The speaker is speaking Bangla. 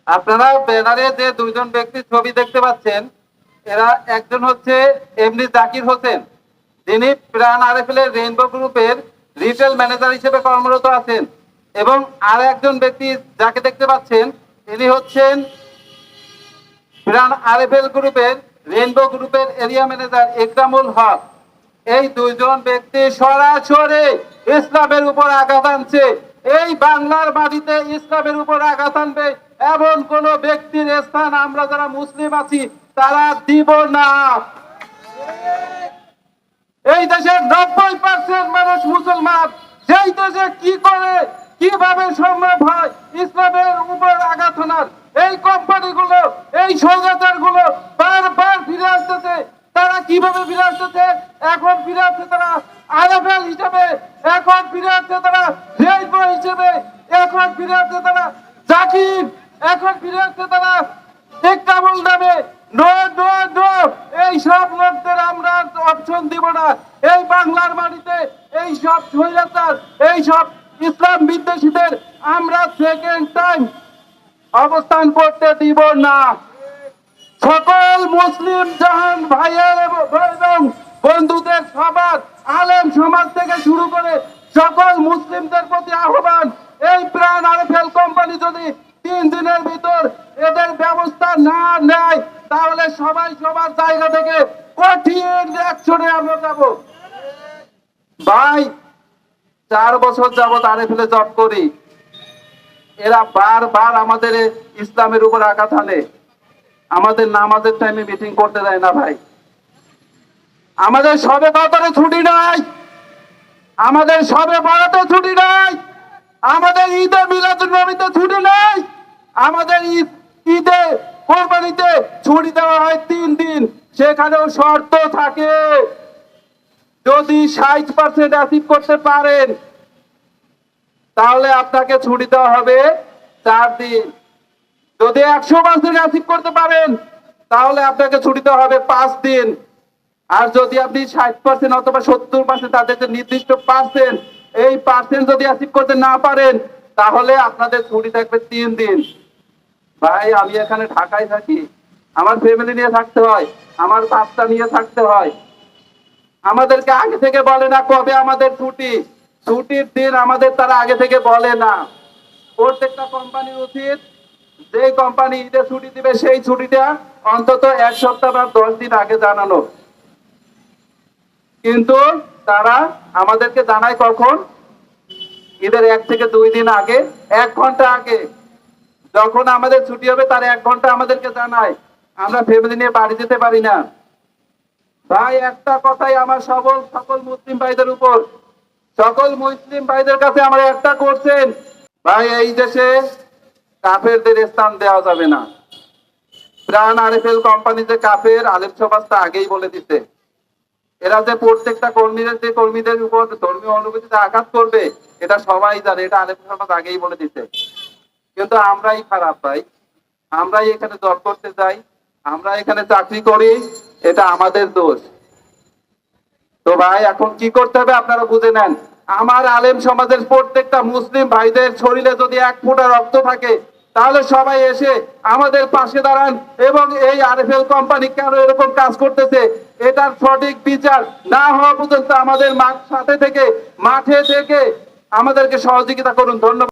আপনারা ব্যানারে যে দুইজন ব্যক্তির ছবি দেখতে পাচ্ছেন, এরা একজন হচ্ছে এমনি জাকির হোসেন, যিনি প্রাণ আরএফএল এর রেইনবো গ্রুপের রিটেল ম্যানেজার হিসেবে কর্মরত আছেন, এবং আর একজন ব্যক্তি যাকে দেখতে পাচ্ছেন ইনি হচ্ছেন প্রাণ আরএফএল গ্রুপের রেইনবো গ্রুপের এরিয়া ম্যানেজার একরামুল হক। এই দুইজন ব্যক্তি সরাসরি ইসলামের উপর আঘাত আনছে। এই বাংলার মাটিতে ইসলামের উপর আঘাত আনবে এমন কোন ব্যক্তির স্থান আমরা যারা মুসলিম আছি তারা দিব না। এই দেশের 90% মানুষ মুসলমান। সেই দেশে কি করে, কিভাবে সম্ভব হয় ইসলামের উপর আঘাত হানার? এই কোম্পানিগুলো, এই স্বৈরাচার গুলো বারবার ফিরে আসতেছে। তারা কিভাবে ফিরে আসতেছে? এখন ফিরে আসছে তারা আরএফএল হিসেবে, এখন ফিরে আসছে তারা রেইনবো হিসেবে, এখন ফিরে আসছে তারা জাকির, এখন ফিরে আসছে তারা একরামুল নামে। নো নো নো, এই সব লোকদের আমরা অপশন দিব না। এই বাংলার মাটিতে এই সব স্বৈরাচার, এই সব ইসলাম বিদ্বেষীদের আমরা সেকেন্ড টাইম অবস্থান করতে দিব না। সকল মুসলিম জাহান ভাইয়ের এবং বন্ধুদের, সবার আলেম সমাজ থেকে শুরু করে সকল মুসলিমদের প্রতি আহ্বান, এই প্রাণ আরএফএল কোম্পানি যদি 3 দিনের ভিতর এদের ব্যবস্থা না নেয় তাহলে সবাই সবার জায়গা থেকে কঠিন অ্যাকশনে আমরা যাব। ভাই, 4 বছর যাবত আরএফএল এ জব করি, এরা বারবার আমাদের ইসলামের উপর আঘাত হানে। আমাদের নামাজের টাইমে মিটিং করতে দেয় না ভাই। আমাদের সবে কদরে ছুটি নাই, আমাদের সবে বরাতে ছুটি নাই, আমাদের ঈদে মিলাদুন নবীতে ছুটি নাই, আমাদের ঈদে কোরবানিতে ছুটি দেওয়া হয় 3 দিন। সেখানেও শর্ত থাকে, যদি 60% অ্যাচিভ করতে পারেন তাহলে আপনাকে ছুটি দেওয়া হবে 4 দিন। যদি 100% অ্যাচিভ করতে পারেন তাহলে আপনাকে ছুটি দেওয়া হবে 5 দিন। আর যদি আপনি 60% অথবা 70% তাদের যে নির্দিষ্ট পার্সেন্ট, এই পার্সেন্ট যদি অ্যাচিভ করতে না পারেন তাহলে আপনাদের ছুটি থাকবে 3 দিন। ভাই, আমি এখানে ঢাকায় থাকি, আমার ফ্যামিলি নিয়ে থাকতে হয়, আমার বাচ্চা নিয়ে থাকতে হয়। আমাদেরকে আগে থেকে বলে না কবে আমাদের ছুটি, ছুটির দিন আমাদের তারা আগে থেকে বলে না। প্রত্যেকটা কোম্পানির উচিত যে কোম্পানি ঈদে ছুটি দিবে সেই ছুটিটা অন্তত 1 সপ্তাহ বা 10 দিন আগে জানানো। কিন্তু তারা আমাদেরকে জানায় কখন? ঈদের 1 থেকে 2 দিন আগে, 1 ঘন্টা আগে। যখন আমাদের ছুটি হবে তার 1 ঘন্টা আমাদেরকে জানায়। আমরা ফ্যামিলি নিয়ে বাড়ি যেতে পারি না। ভাই, একটা কথাই আমার সকল মুসলিম ভাইদের উপর, সকল মুসলিম ভাইদের কাছে আমার একটা করছেন, ভাই এই দেশে কাফেরদের স্থান দেওয়া যাবে না। প্রাণ আরএফএল কোম্পানি যে কাফের, আলেম সমাজ তা আগেই বলে দিতে। এরা যে প্রত্যেকটা কর্মীদের উপর ধর্মীয় অনুভূতিতে আঘাত করবে এটা সবাই জানে, এটা আলেম সমাজ আগেই বলে দিতে। কিন্তু আমরাই খারাপ ভাই, আমরাই এখানে জব করতে যাই, আমরা এখানে চাকরি করি, এটা আমাদের দোষ। তো ভাই, এখন কি করতে হবে আপনারা বুঝে নেন। আমার আলেম সমাজের প্রত্যেকটা মুসলিম ভাইদের শরীরে যদি 1 ফোঁটা রক্ত থাকে তাহলে সবাই এসে আমাদের পাশে দাঁড়ান, এবং এই আরএফএল কোম্পানি কেন এরকম কাজ করতেছে এটার সঠিক বিচার না হওয়া পর্যন্ত আমাদের মাঠে থেকে আমাদেরকে সহযোগিতা করুন। ধন্যবাদ।